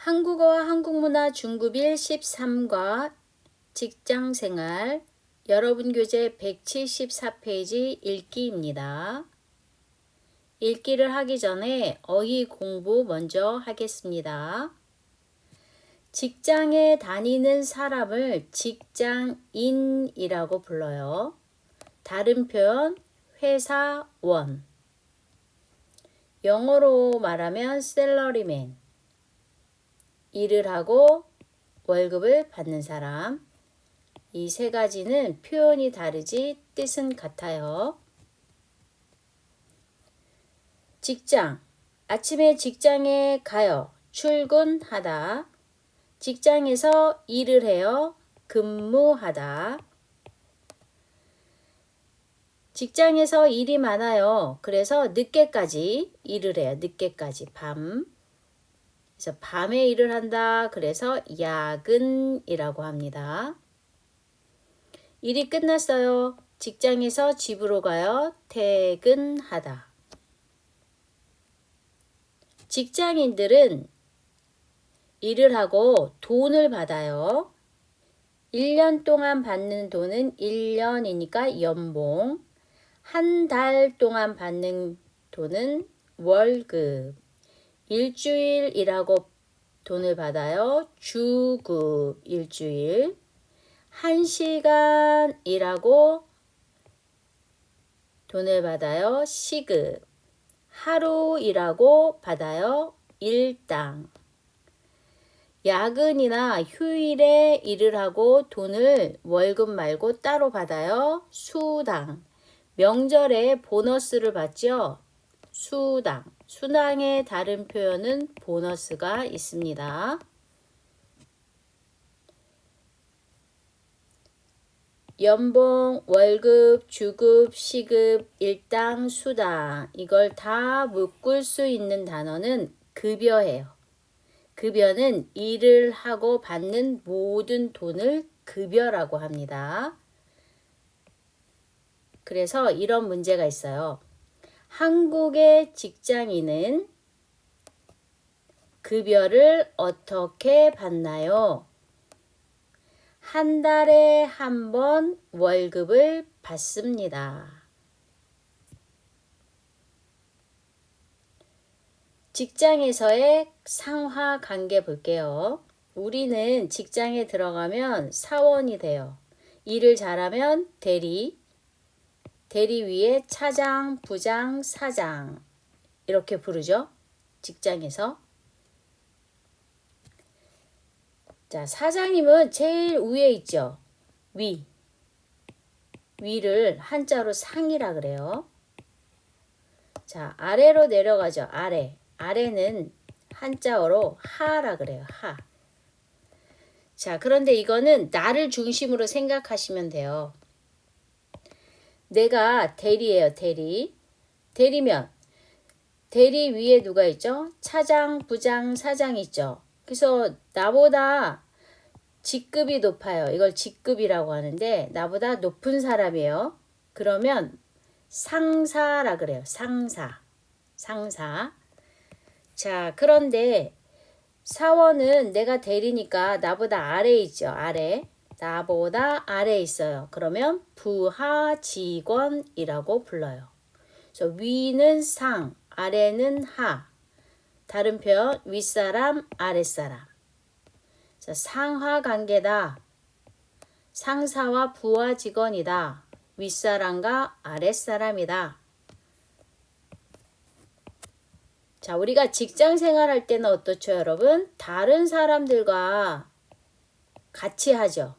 한국어와 한국문화 중급일 13과 직장생활 여러분 교재 174페이지 읽기입니다. 읽기를 하기 전에 어휘 공부 먼저 하겠습니다. 직장에 다니는 사람을 직장인이라고 불러요. 다른 표현 회사원. 영어로 말하면 셀러리맨. 일을 하고 월급을 받는 사람. 이 세 가지는 표현이 다르지 뜻은 같아요. 직장. 아침에 직장에 가요. 출근하다. 직장에서 일을 해요. 근무하다. 직장에서 일이 많아요. 그래서 늦게까지 일을 해요. 늦게까지 밤. 그래서 밤에 일을 한다. 그래서 야근이라고 합니다. 일이 끝났어요. 직장에서 집으로 가요. 퇴근하다. 직장인들은 일을 하고 돈을 받아요. 1년 동안 받는 돈은 1년이니까 연봉. 한 달 동안 받는 돈은 월급. 일주일 일하고 돈을 받아요. 주급 일주일. 1시간 일하고 돈을 받아요. 시급. 하루 일하고 받아요. 일당. 야근이나 휴일에 일을 하고 돈을 월급 말고 따로 받아요. 수당. 명절에 보너스를 받죠. 수당. 수당의 다른 표현은 보너스가 있습니다. 연봉, 월급, 주급, 시급, 일당, 수당 이걸 다 묶을 수 있는 단어는 급여예요. 급여는 일을 하고 받는 모든 돈을 급여라고 합니다. 그래서 이런 문제가 있어요. 한국의 직장인은 급여를 어떻게 받나요? 한 달에 한 번 월급을 받습니다. 직장에서의 상하 관계 볼게요. 우리는 직장에 들어가면 사원이 돼요. 일을 잘하면 대리, 대리 위에 차장, 부장, 사장 이렇게 부르죠. 직장에서. 자, 사장님은 제일 위에 있죠. 위를 한자로 상이라 그래요. 자, 아래로 내려가죠. 아래는 한자어로 하라 그래요. 하. 자, 그런데 이거는 나를 중심으로 생각하시면 돼요. 내가 대리예요. 대리면 대리 위에 누가 있죠? 차장, 부장, 사장 있죠. 그래서 나보다 직급이 높아요. 이걸 직급이라고 하는데 나보다 높은 사람이에요. 그러면 상사라 그래요. 상사. 자, 그런데 사원은 내가 대리니까 나보다 아래에 있죠. 나보다 아래에 있어요. 그러면 부하 직원이라고 불러요. 그래서 위는 상, 아래는 하. 다른 표현 윗사람, 아랫사람. 자, 상하 관계다. 상사와 부하 직원이다. 윗사람과 아랫사람이다. 자, 우리가 직장 생활할 때는 어떻죠, 여러분? 다른 사람들과 같이 하죠.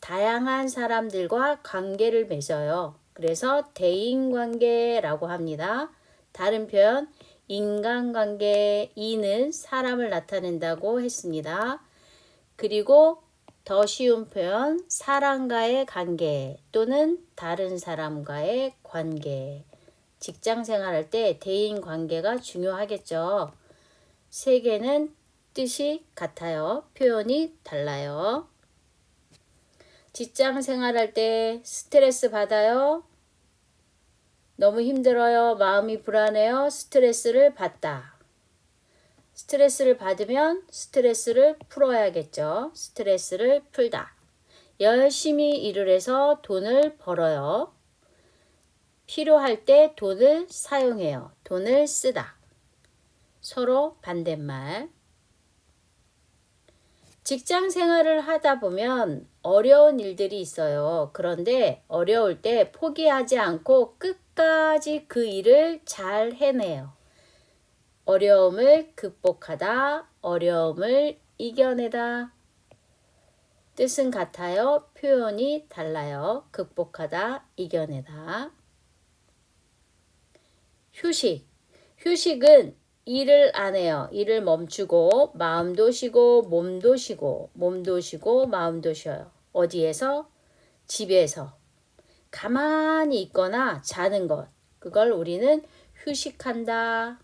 다양한 사람들과 관계를 맺어요. 그래서 대인관계라고 합니다. 다른 표현 인간관계, 이는 사람을 나타낸다고 했습니다. 그리고 더 쉬운 표현 사람과의 관계 또는 다른 사람과의 관계. 직장 생활할 때 대인관계가 중요하겠죠. 세 개는 뜻이 같아요. 표현이 달라요. 직장 생활할 때 스트레스 받아요. 너무 힘들어요. 마음이 불안해요. 스트레스를 받다. 스트레스를 받으면 스트레스를 풀어야겠죠. 스트레스를 풀다. 열심히 일을 해서 돈을 벌어요. 필요할 때 돈을 사용해요. 돈을 쓰다. 서로 반대말. 직장 생활을 하다 보면 어려운 일들이 있어요. 그런데 어려울 때 포기하지 않고 끝까지 그 일을 잘 해내요. 어려움을 극복하다, 어려움을 이겨내다. 뜻은 같아요. 표현이 달라요. 극복하다, 이겨내다. 휴식. 휴식은 일을 안 해요. 일을 멈추고 마음도 쉬고 몸도 쉬고 몸도 쉬고 마음도 쉬어요. 어디에서? 집에서. 가만히 있거나 자는 것. 그걸 우리는 휴식한다.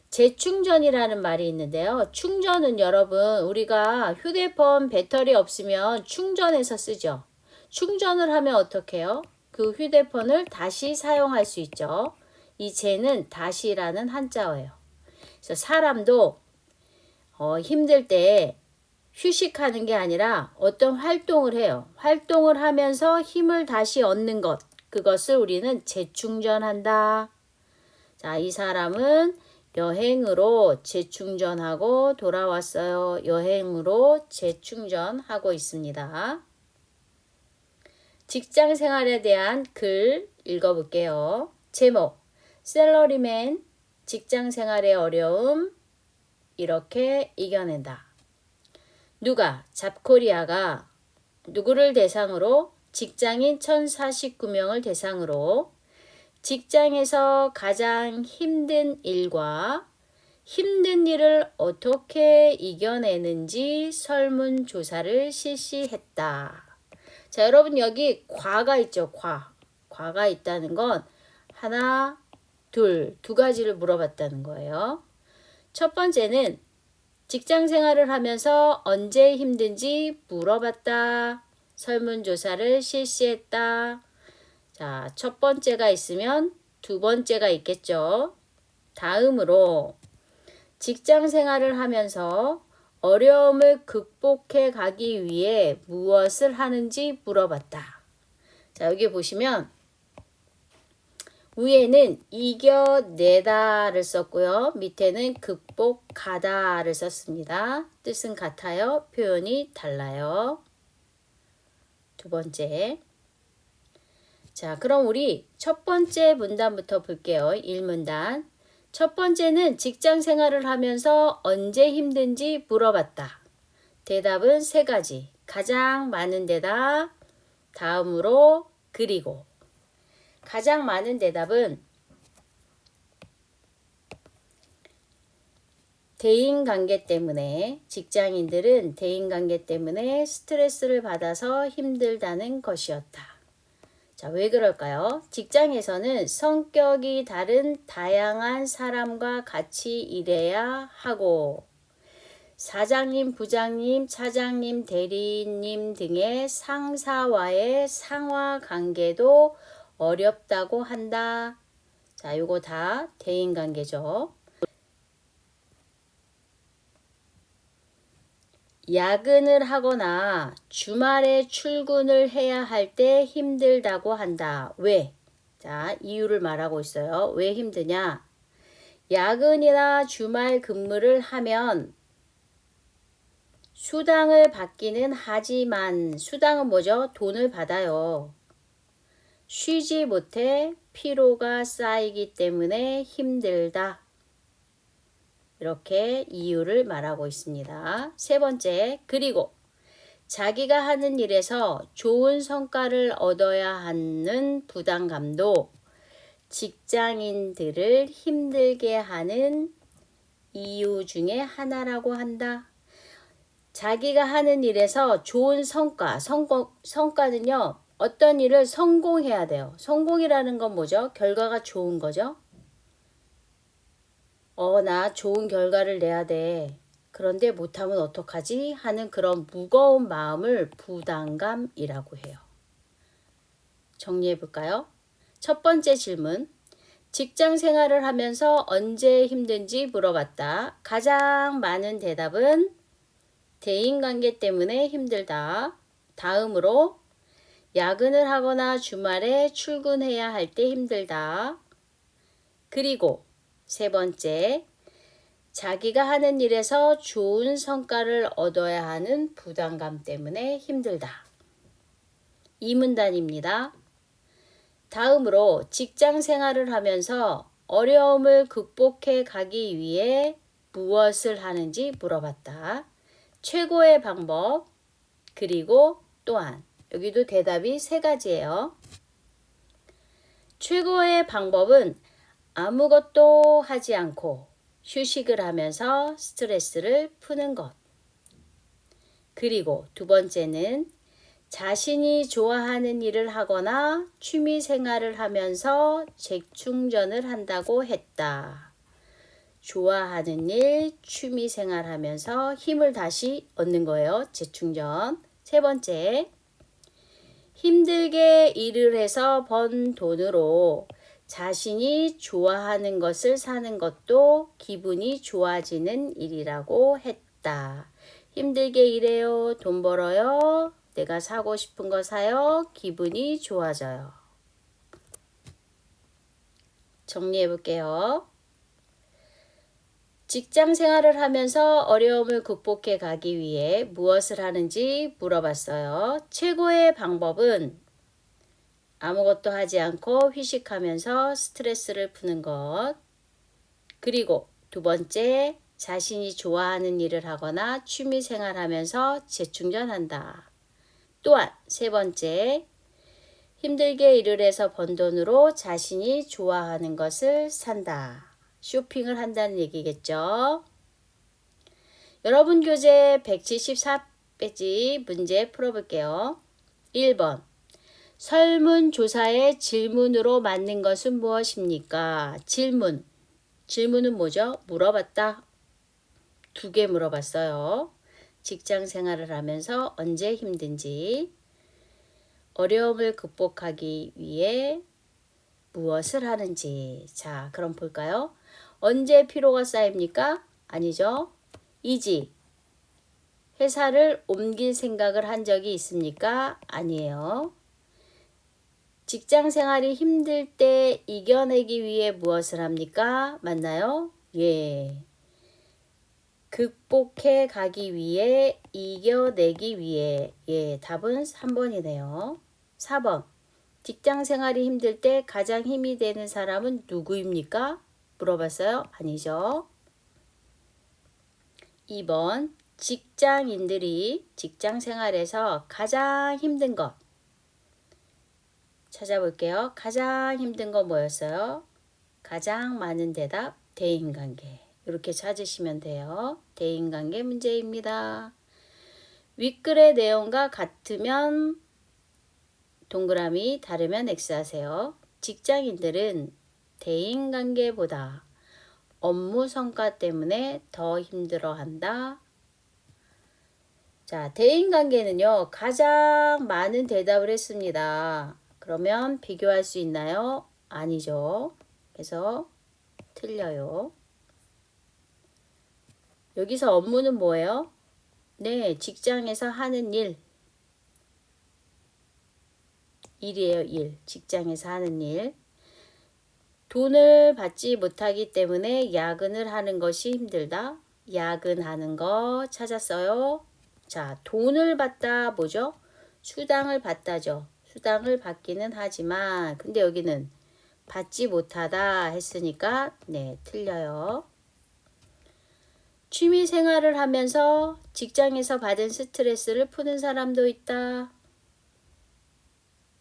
재충전이라는 말이 있는데요. 충전은 여러분 우리가 휴대폰 배터리 없으면 충전해서 쓰죠. 충전을 하면 어떻게 해요? 그 휴대폰을 다시 사용할 수 있죠. 이 재는 다시라는 한자어예요. 그래서 사람도 힘들 때 휴식하는 게 아니라 어떤 활동을 해요. 활동을 하면서 힘을 다시 얻는 것. 그것을 우리는 재충전한다. 자, 이 사람은 여행으로 재충전하고 돌아왔어요. 여행으로 재충전하고 있습니다. 직장 생활에 대한 글 읽어볼게요. 제목 셀러리맨 직장 생활의 어려움 이렇게 이겨낸다. 누가 잡코리아가 누구를 대상으로 직장인 1049명을 대상으로 직장에서 가장 힘든 일과 힘든 일을 어떻게 이겨내는지 설문조사를 실시했다. 자, 여러분 여기 과가 있죠. 과가 있다는 건 하나, 두 가지를 물어봤다는 거예요. 첫 번째는 직장 생활을 하면서 언제 힘든지 물어봤다. 설문조사를 실시했다. 자, 첫 번째가 있으면 두 번째가 있겠죠. 다음으로 직장 생활을 하면서 어려움을 극복해 가기 위해 무엇을 하는지 물어봤다. 자, 여기 보시면 위에는 이겨내다를 썼고요. 밑에는 극복하다를 썼습니다. 뜻은 같아요. 표현이 달라요. 두 번째. 자, 그럼 우리 첫 번째 문단부터 볼게요. 1문단. 첫 번째는 직장 생활을 하면서 언제 힘든지 물어봤다. 대답은 세 가지. 가장 많은 데다. 다음으로 그리고. 가장 많은 대답은 대인관계 때문에 직장인들은 대인관계 때문에 스트레스를 받아서 힘들다는 것이었다. 자, 왜 그럴까요? 직장에서는 성격이 다른 다양한 사람과 같이 일해야 하고 사장님, 부장님, 차장님, 대리님 등의 상사와의 상하 관계도 어렵다고 한다. 자, 요거 다 대인관계죠. 야근을 하거나 주말에 출근을 해야 할 때 힘들다고 한다. 왜? 자, 이유를 말하고 있어요. 왜 힘드냐? 야근이나 주말 근무를 하면 수당을 받기는 하지만 수당은 뭐죠? 돈을 받아요. 쉬지 못해 피로가 쌓이기 때문에 힘들다. 이렇게 이유를 말하고 있습니다. 세 번째, 그리고 자기가 하는 일에서 좋은 성과를 얻어야 하는 부담감도 직장인들을 힘들게 하는 이유 중에 하나라고 한다. 자기가 하는 일에서 좋은 성과는요. 어떤 일을 성공해야 돼요. 성공이라는 건 뭐죠? 결과가 좋은 거죠. 나 좋은 결과를 내야 돼. 그런데 못하면 어떡하지? 하는 그런 무거운 마음을 부담감이라고 해요. 정리해 볼까요? 첫 번째 질문. 직장 생활을 하면서 언제 힘든지 물어봤다. 가장 많은 대답은 대인관계 때문에 힘들다. 다음으로 야근을 하거나 주말에 출근해야 할 때 힘들다. 그리고 세 번째, 자기가 하는 일에서 좋은 성과를 얻어야 하는 부담감 때문에 힘들다. 이 문단입니다. 다음으로 직장 생활을 하면서 어려움을 극복해 가기 위해 무엇을 하는지 물어봤다. 최고의 방법, 그리고 또한 여기도 대답이 세 가지예요. 최고의 방법은 아무것도 하지 않고 휴식을 하면서 스트레스를 푸는 것. 그리고 두 번째는 자신이 좋아하는 일을 하거나 취미 생활을 하면서 재충전을 한다고 했다. 좋아하는 일, 취미 생활 하면서 힘을 다시 얻는 거예요. 재충전. 세 번째, 힘들게 일을 해서 번 돈으로 자신이 좋아하는 것을 사는 것도 기분이 좋아지는 일이라고 했다. 힘들게 일해요. 돈 벌어요. 내가 사고 싶은 거 사요. 기분이 좋아져요. 정리해 볼게요. 직장 생활을 하면서 어려움을 극복해 가기 위해 무엇을 하는지 물어봤어요. 최고의 방법은 아무것도 하지 않고 휴식하면서 스트레스를 푸는 것. 그리고 두 번째, 자신이 좋아하는 일을 하거나 취미 생활하면서 재충전한다. 또한 세 번째, 힘들게 일을 해서 번 돈으로 자신이 좋아하는 것을 산다. 쇼핑을 한다는 얘기겠죠. 여러분 교재 174페이지 문제 풀어볼게요. 1번. 설문조사의 질문으로 맞는 것은 무엇입니까? 질문. 질문은 뭐죠? 물어봤다. 2개 물어봤어요. 직장 생활을 하면서 언제 힘든지, 어려움을 극복하기 위해 무엇을 하는지. 자, 그럼 볼까요? 언제 피로가 쌓입니까? 아니죠. 이직, 회사를 옮길 생각을 한 적이 있습니까? 아니에요. 직장 생활이 힘들 때 이겨내기 위해 무엇을 합니까? 맞나요? 예. 극복해 가기 위해, 이겨내기 위해. 예, 답은 3번이네요. 4번. 직장 생활이 힘들 때 가장 힘이 되는 사람은 누구입니까? 물어봤어요? 아니죠. 2번. 직장인들이 직장 생활에서 가장 힘든 것. 찾아볼게요. 가장 힘든 건 뭐였어요? 가장 많은 대답, 대인관계. 이렇게 찾으시면 돼요. 대인관계 문제입니다. 윗글의 내용과 같으면 동그라미, 다르면 X 하세요. 직장인들은 대인관계보다 업무 성과 때문에 더 힘들어한다. 자, 대인관계는요, 가장 많은 대답을 했습니다. 그러면 비교할 수 있나요? 아니죠. 그래서 틀려요. 여기서 업무는 뭐예요? 네, 직장에서 하는 일. 일이에요, 일. 직장에서 하는 일. 돈을 받지 못하기 때문에 야근을 하는 것이 힘들다. 야근하는 거 찾았어요. 자, 돈을 받다 뭐죠? 수당을 받다죠. 수당을 받기는 하지만 근데 여기는 받지 못하다 했으니까 네, 틀려요. 취미 생활을 하면서 직장에서 받은 스트레스를 푸는 사람도 있다.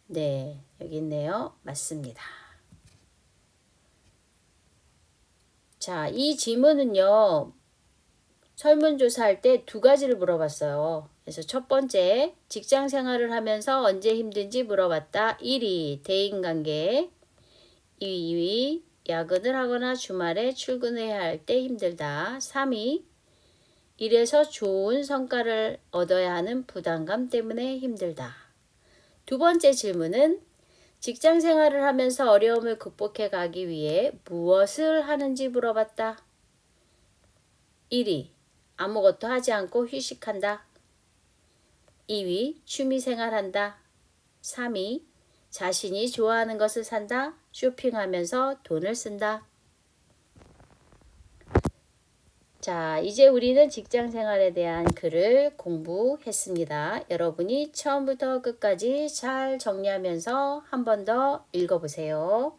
네, 여기 있네요. 맞습니다. 자, 이 질문은요. 설문조사할 때 2가지를 물어봤어요. 그래서 첫 번째, 직장 생활을 하면서 언제 힘든지 물어봤다. 1위, 대인관계. 2위, 야근을 하거나 주말에 출근해야 할 때 힘들다. 3위, 일에서 좋은 성과를 얻어야 하는 부담감 때문에 힘들다. 두 번째 질문은 직장 생활을 하면서 어려움을 극복해 가기 위해 무엇을 하는지 물어봤다. 1위. 아무것도 하지 않고 휴식한다. 2위. 취미 생활한다. 3위. 자신이 좋아하는 것을 산다. 쇼핑하면서 돈을 쓴다. 자, 이제 우리는 직장 생활에 대한 글을 공부했습니다. 여러분이 처음부터 끝까지 잘 정리하면서 한 번 더 읽어보세요.